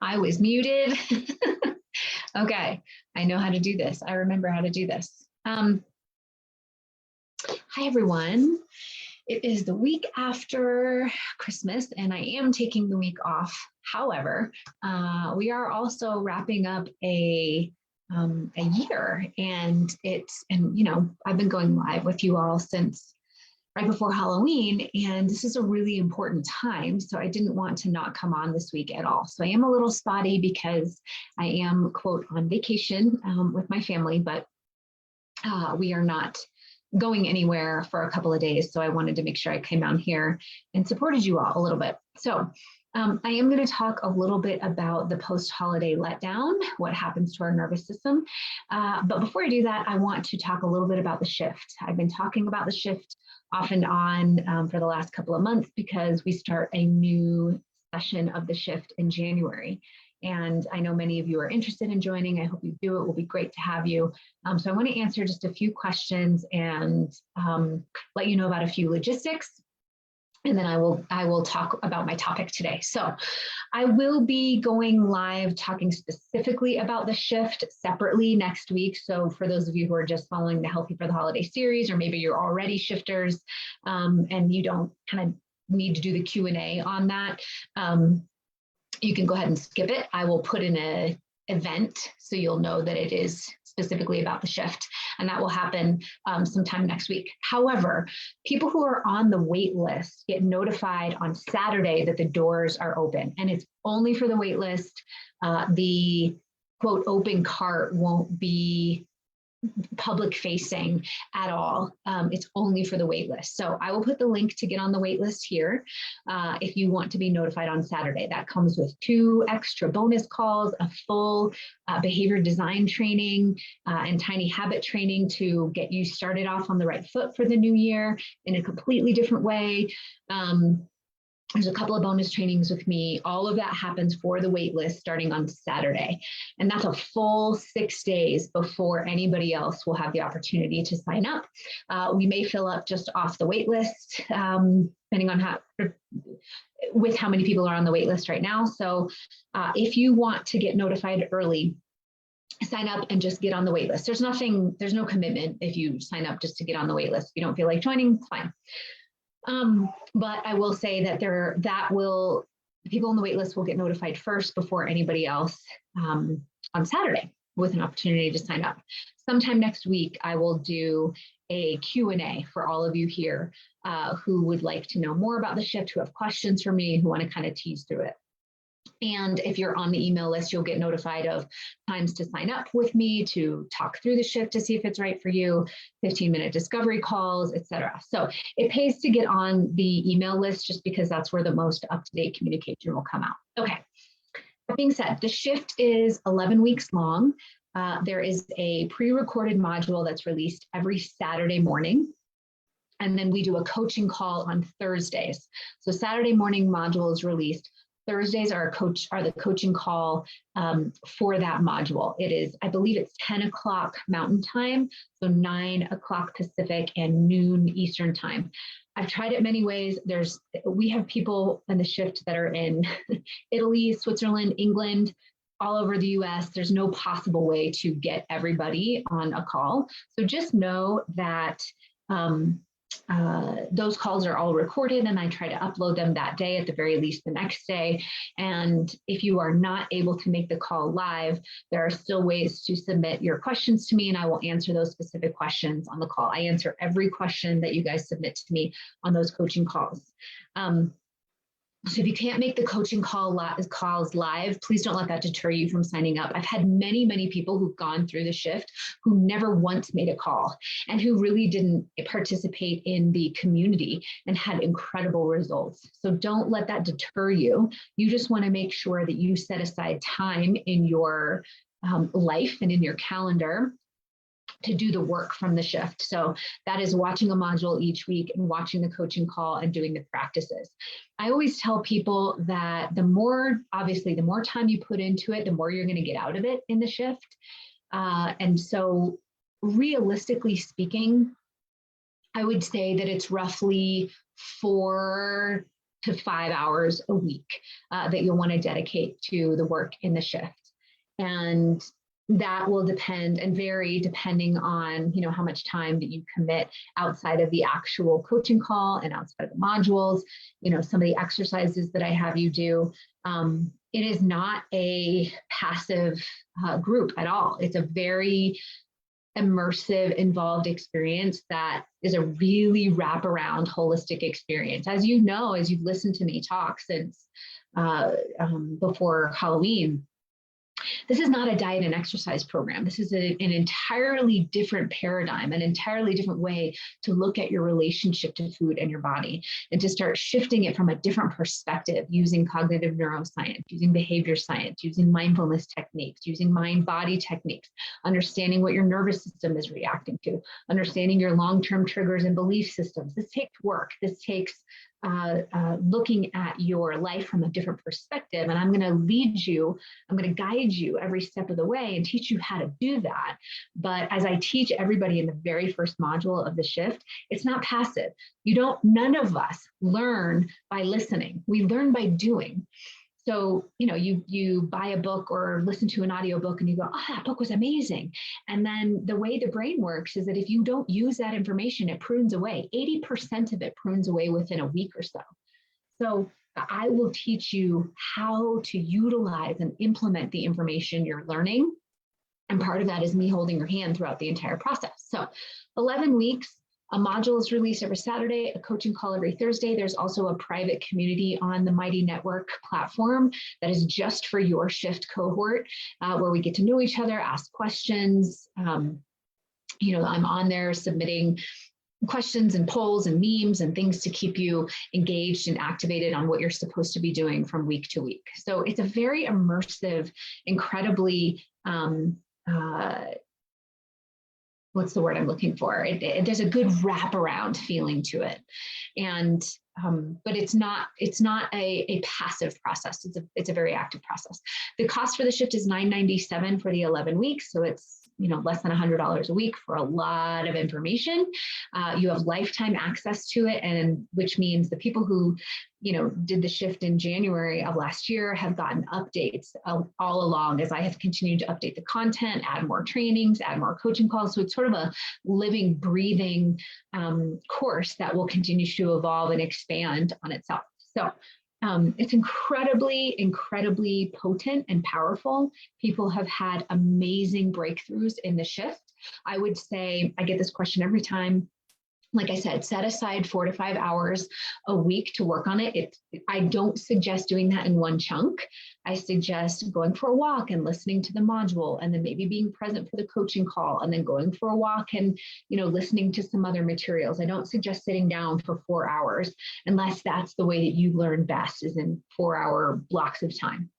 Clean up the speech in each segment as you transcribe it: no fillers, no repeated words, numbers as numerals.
I was muted. Okay, I know how to do this. I remember how to do this. Hi, everyone. It is the week after Christmas, and I am taking the week off. However, we are also wrapping up a year, and I've been going live with you all since right before Halloween, and this is a really important time, so I didn't want to not come on this week at all. So I am a little spotty because I am, quote, on vacation with my family, but we are not going anywhere for a couple of days, so I wanted to make sure I came down here and supported you all a little bit. So I am going to talk a little bit about the post-holiday letdown, what happens to our nervous system. But before I do that, I want to talk a little bit about the shift. I've been talking about the shift off and on for the last couple of months because we start a new session of the shift in January. And I know many of you are interested in joining. I hope you do. It will be great to have you. So I want to answer just a few questions and let you know about a few logistics. And then I will talk about my topic today. So I will be going live talking specifically about the shift separately next week. So for those of you who are just following the Healthy for the Holiday series, or maybe you're already shifters and you don't kind of need to do the Q&A on that, you can go ahead and skip it. I will put in an event so you'll know that it is specifically about the shift, and that will happen sometime next week. However, people who are on the wait list get notified on Saturday that the doors are open, and it's only for the wait list. The quote open cart won't be public facing at all. It's only for the wait list. So I will put the link to get on the wait list here if you want to be notified on Saturday. That comes with 2 extra bonus calls, a full behavior design training and tiny habit training to get you started off on the right foot for the new year in a completely different way. There's a couple of bonus trainings with me. All of that happens for the wait list starting on Saturday. And that's a full 6 days before anybody else will have the opportunity to sign up. We may fill up just off the wait list, depending on with how many people are on the wait list right now. So if you want to get notified early, sign up and just get on the wait list. There's no commitment if you sign up just to get on the wait list. If you don't feel like joining, it's fine. But I will say that the people on the wait list will get notified first before anybody else on Saturday with an opportunity to sign up. Sometime next week, I will do a Q&A for all of you here who would like to know more about the shift, who have questions for me, who want to kind of tease through it. And if you're on the email list, you'll get notified of times to sign up with me, to talk through the shift to see if it's right for you, 15-minute discovery calls, etc. So it pays to get on the email list just because that's where the most up-to-date communication will come out. Okay, that being said, the shift is 11 weeks long. There is a pre-recorded module that's released every Saturday morning. And then we do a coaching call on Thursdays. So Saturday morning module is released. Thursdays are the coaching call for that module. It is, I believe it's 10 o'clock Mountain Time, so 9 o'clock Pacific and noon Eastern Time. I've tried it many ways. We have people in the shift that are in Italy, Switzerland, England, all over the US. There's no possible way to get everybody on a call. So just know that those calls are all recorded, and I try to upload them that day, at the very least the next day. And if you are not able to make the call live, there are still ways to submit your questions to me, and I will answer those specific questions on the call. I answer every question that you guys submit to me on those coaching calls. So if you can't make the coaching calls live, please don't let that deter you from signing up. I've had many, many people who've gone through the shift who never once made a call and who really didn't participate in the community and had incredible results. So don't let that deter you. You just want to make sure that you set aside time in your life and in your calendar to do the work from the shift. So that is watching a module each week and watching the coaching call and doing the practices. I always tell people that the more time you put into it, the more you're going to get out of it in the shift. And so realistically speaking, I would say that it's roughly 4 to 5 hours a week that you'll want to dedicate to the work in the shift. And that will depend and vary depending on, how much time that you commit outside of the actual coaching call and outside of the modules, some of the exercises that I have you do. It is not a passive group at all. It's a very immersive, involved experience that is a really wraparound, holistic experience. As you know, as you've listened to me talk since before Halloween, this is not a diet and exercise program. This is an entirely different paradigm, an entirely different way to look at your relationship to food and your body, and to start shifting it from a different perspective using cognitive neuroscience, using behavior science, using mindfulness techniques, using mind-body techniques, understanding what your nervous system is reacting to, understanding your long-term triggers and belief systems. This takes work. This takes looking at your life from a different perspective. And I'm going to lead you, I'm going to guide you every step of the way and teach you how to do that. But as I teach everybody in the very first module of the shift, it's not passive. None of us learn by listening. We learn by doing. So, you buy a book or listen to an audiobook and you go, oh, that book was amazing. And then the way the brain works is that if you don't use that information, it prunes away. 80% of it prunes away within a week or so. So I will teach you how to utilize and implement the information you're learning. And part of that is me holding your hand throughout the entire process. So 11 weeks. A module is released every Saturday, a coaching call every Thursday. There's also a private community on the Mighty Network platform that is just for your shift cohort, where we get to know each other, ask questions. I'm on there submitting questions and polls and memes and things to keep you engaged and activated on what you're supposed to be doing from week to week. So it's a very immersive, incredibly, what's the word I'm looking for? There's a good wraparound feeling to it. And, but it's not a passive process. It's a very active process. The cost for the shift is $997 for the 11 weeks. So it's, less than $100 a week for a lot of information. You have lifetime access to it, and which means the people who, did the shift in January of last year have gotten updates all along as I have continued to update the content, add more trainings, add more coaching calls. So it's sort of a living, breathing course that will continue to evolve and expand on itself. So it's incredibly, incredibly potent and powerful. People have had amazing breakthroughs in the shift. I would say, I get this question every time. Like I said, set aside 4 to 5 hours a week to work on it. I don't suggest doing that in one chunk. I suggest going for a walk and listening to the module, and then maybe being present for the coaching call, and then going for a walk and, listening to some other materials. I don't suggest sitting down for 4 hours unless that's the way that you learn best, is in 4-hour blocks of time.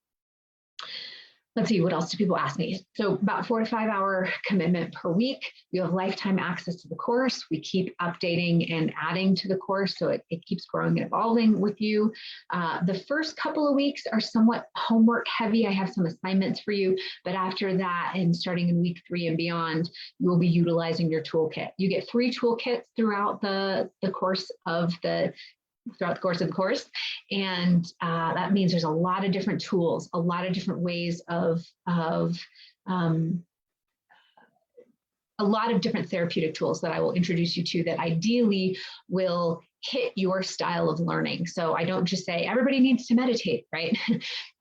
Let's see, what else do people ask me? So about 4 to 5 hour commitment per week. You have lifetime access to the course. We keep updating and adding to the course, so it keeps growing and evolving with you. The first couple of weeks are somewhat homework heavy. I have some assignments for you, but after that, and starting in week 3 and beyond, you will be utilizing your toolkit. You get 3 toolkits throughout the course of the course. And that means there's a lot of different tools, a lot of different ways of a lot of different therapeutic tools that I will introduce you to that ideally will hit your style of learning. So I don't just say everybody needs to meditate, right?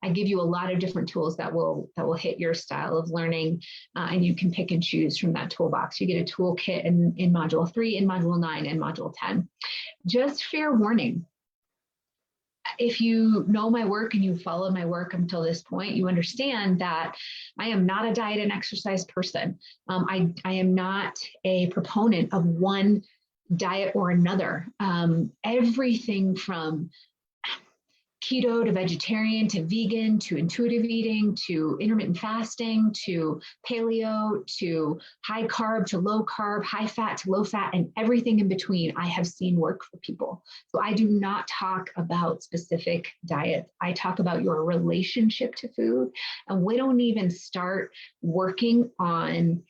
I give you a lot of different tools that will hit your style of learning, and you can pick and choose from that toolbox. You get a toolkit in module 3, in module 9, and module 10. Just fair warning. If you know my work and you followed my work until this point, you understand that I am not a diet and exercise person. I am not a proponent of one diet or another. Everything from keto to vegetarian to vegan to intuitive eating to intermittent fasting to paleo to high carb to low carb, high fat to low fat, and everything in between I have seen work for people. So I do not talk about specific diets. I talk about your relationship to food, and we don't even start working on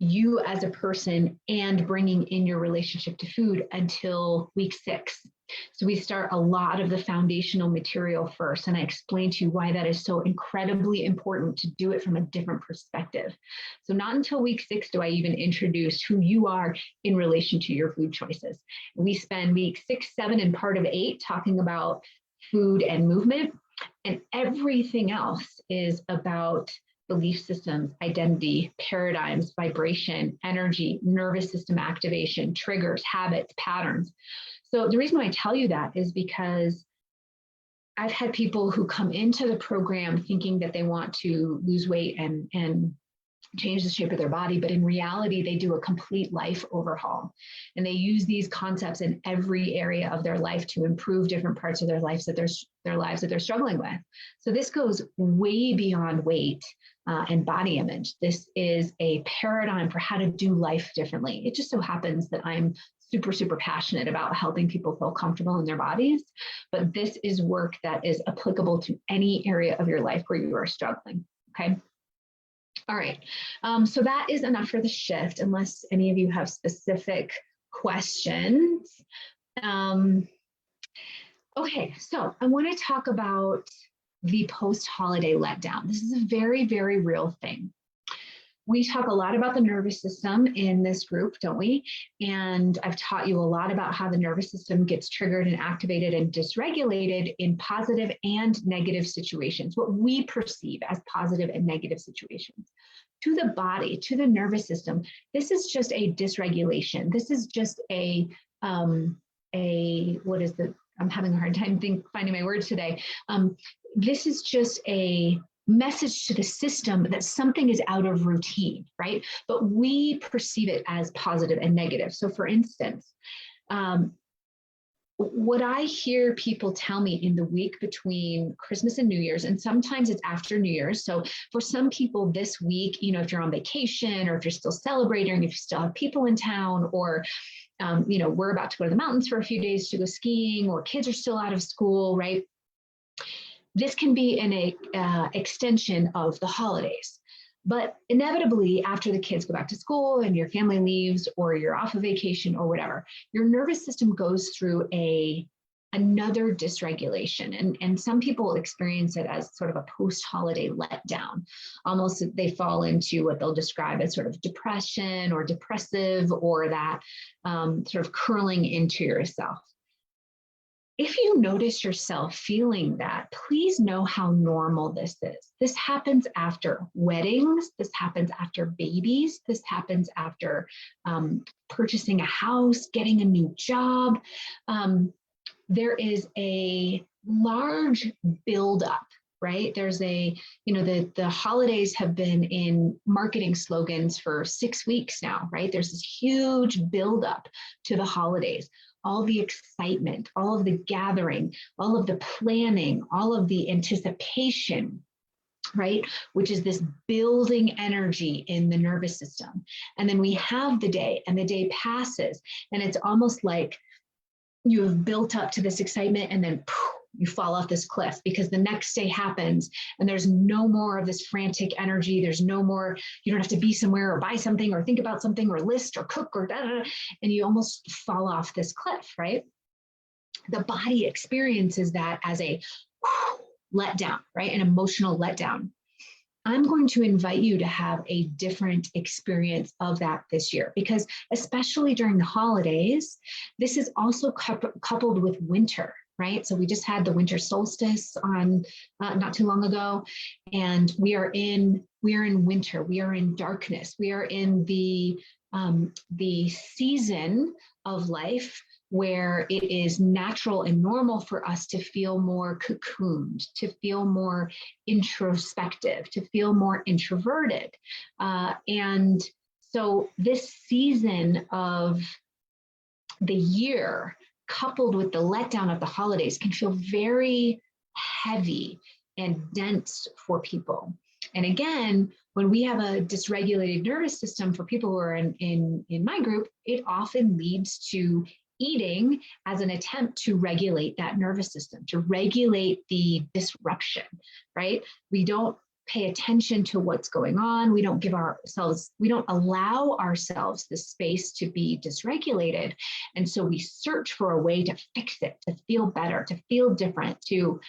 you as a person and bringing in your relationship to food until week 6. So we start a lot of the foundational material first. And I explain to you why that is so incredibly important to do it from a different perspective. So not until week 6 do I even introduce who you are in relation to your food choices. We spend week 6, 7, and part of 8 talking about food and movement. And everything else is about belief systems, identity, paradigms, vibration, energy, nervous system activation, triggers, habits, patterns. So the reason why I tell you that is because I've had people who come into the program thinking that they want to lose weight and change the shape of their body, but in reality, they do a complete life overhaul. And they use these concepts in every area of their life to improve different parts of their lives that they're struggling with. So this goes way beyond weight and body image. This is a paradigm for how to do life differently. It just so happens that I'm super, super passionate about helping people feel comfortable in their bodies, but this is work that is applicable to any area of your life where you are struggling, okay? All right, so that is enough for the shift, unless any of you have specific questions. Okay, so I want to talk about the post-holiday letdown. This is a very, very real thing. We talk a lot about the nervous system in this group, don't we? And I've taught you a lot about how the nervous system gets triggered and activated and dysregulated in positive and negative situations, what we perceive as positive and negative situations. To the body, to the nervous system, this is just a dysregulation. This is just I'm having a hard time finding my words today. This is just a message to the system that something is out of routine, right? But we perceive it as positive and negative. So for instance, what I hear people tell me in the week between Christmas and New Year's, and sometimes it's after New Year's. So for some people this week, if you're on vacation or if you're still celebrating, if you still have people in town, or we're about to go to the mountains for a few days to go skiing, or kids are still out of school, right? This can be an extension of the holidays. But inevitably, after the kids go back to school and your family leaves or you're off of vacation or whatever, your nervous system goes through another dysregulation. And some people experience it as sort of a post-holiday letdown. Almost they fall into what they'll describe as sort of depression or depressive, or that sort of curling into yourself. If you notice yourself feeling that, please know how normal this is. This happens after weddings. This happens after babies. This happens after purchasing a house, getting a new job. There is a large buildup, right? There's the holidays have been in marketing slogans for 6 weeks now, right? There's this huge buildup to the holidays. All the excitement, all of the gathering, all of the planning, all of the anticipation, right? Which is this building energy in the nervous system. And then we have the day, and the day passes, and it's almost like you have built up to this excitement, and then poof, you fall off this cliff, because the next day happens and there's no more of this frantic energy. There's no more, you don't have to be somewhere or buy something or think about something or list or cook or da-da-da, and you almost fall off this cliff, right? The body experiences that as a letdown, right? An emotional letdown. I'm going to invite you to have a different experience of that this year, because especially during the holidays, this is also coupled with winter, right? So we just had the winter solstice on not too long ago, and we are in winter. We are in darkness. We are in the season of life where it is natural and normal for us to feel more cocooned, to feel more introspective, to feel more introverted. And so this season of the year, coupled with the letdown of the holidays, can feel very heavy and dense for people. And again, when we have a dysregulated nervous system, for people who are in my group, it often leads to eating as an attempt to regulate that nervous system, to regulate the disruption, right? We don't pay attention to what's going on. We don't allow ourselves the space to be dysregulated. And so we search for a way to fix it, to feel better, to feel different, to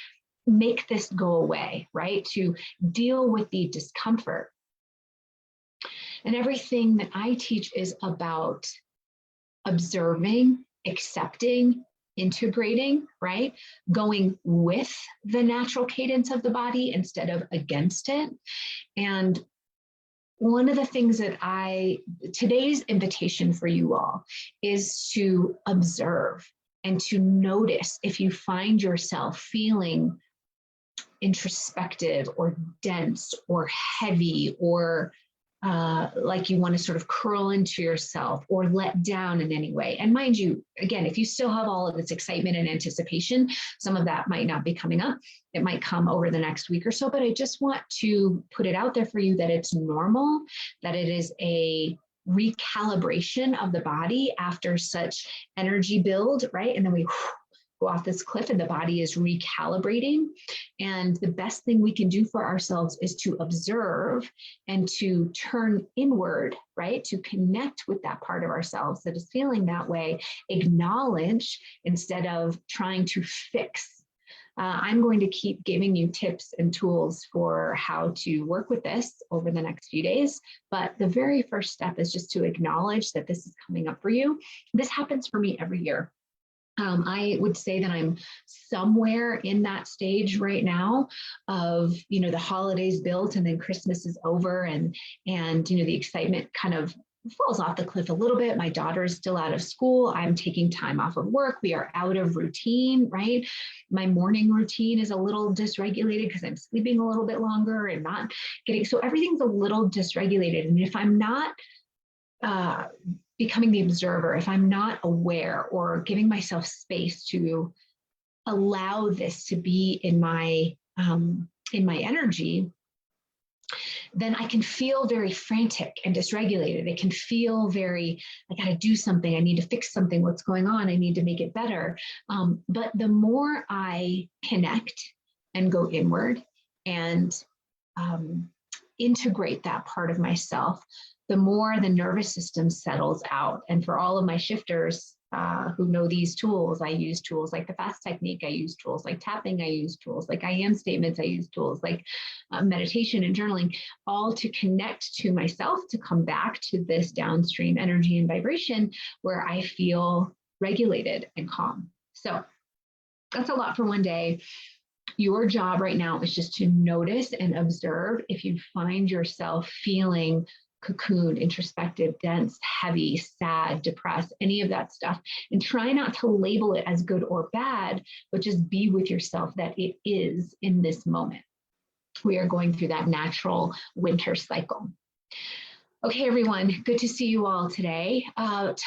make this go away, right? To deal with the discomfort. And everything that I teach is about observing, accepting, integrating, right? Going with the natural cadence of the body instead of against it. And one of the things that today's invitation for you all is to observe and to notice if you find yourself feeling introspective or dense or heavy or like you want to sort of curl into yourself or let down in any way. And mind you, again, if you still have all of this excitement and anticipation, some of that might not be coming up. It might come over the next week or so, but I just want to put it out there for you that it's normal, that it is a recalibration of the body after such energy build, right? And then we go off this cliff and the body is recalibrating. And the best thing we can do for ourselves is to observe and to turn inward, right? To connect with that part of ourselves that is feeling that way, acknowledge instead of trying to fix. I'm going to keep giving you tips and tools for how to work with this over the next few days. But the very first step is just to acknowledge that this is coming up for you. This happens for me every year. I would say that I'm somewhere in that stage right now of, the holidays built and then Christmas is over and the excitement kind of falls off the cliff a little bit. My daughter is still out of school. I'm taking time off of work. We are out of routine, right? My morning routine is a little dysregulated because I'm sleeping a little bit longer and not getting, so everything's a little dysregulated. And if I'm not, becoming the observer, if I'm not aware or giving myself space to allow this to be in my energy, then I can feel very frantic and dysregulated. It can feel very, I got to do something. I need to fix something. What's going on? I need to make it better. But the more I connect and go inward and integrate that part of myself, the more the nervous system settles out. And for all of my shifters who know these tools, I use tools like the FAST technique, I use tools like tapping, I use tools like I am statements, I use tools like meditation and journaling, all to connect to myself, to come back to this downstream energy and vibration where I feel regulated and calm. So that's a lot for one day. Your job right now is just to notice and observe if you find yourself feeling cocooned, introspective, dense, heavy, sad, depressed, any of that stuff. And try not to label it as good or bad, but just be with yourself that it is in this moment. We are going through that natural winter cycle. Okay, everyone, good to see you all today.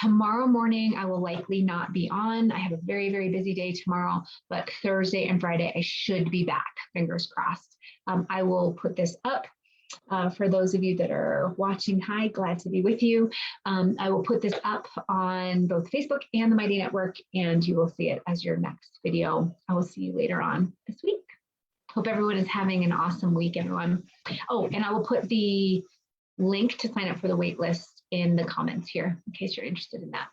Tomorrow morning, I will likely not be on. I have a very, very busy day tomorrow, but Thursday and Friday, I should be back, fingers crossed. I will put this up. For those of you that are watching, hi, glad to be with you. I will put this up on both Facebook and the Mighty Network, and you will see it as your next video. I will see you later on this week. Hope everyone is having an awesome week, everyone. Oh, and I will put the link to sign up for the wait list in the comments here in case you're interested in that.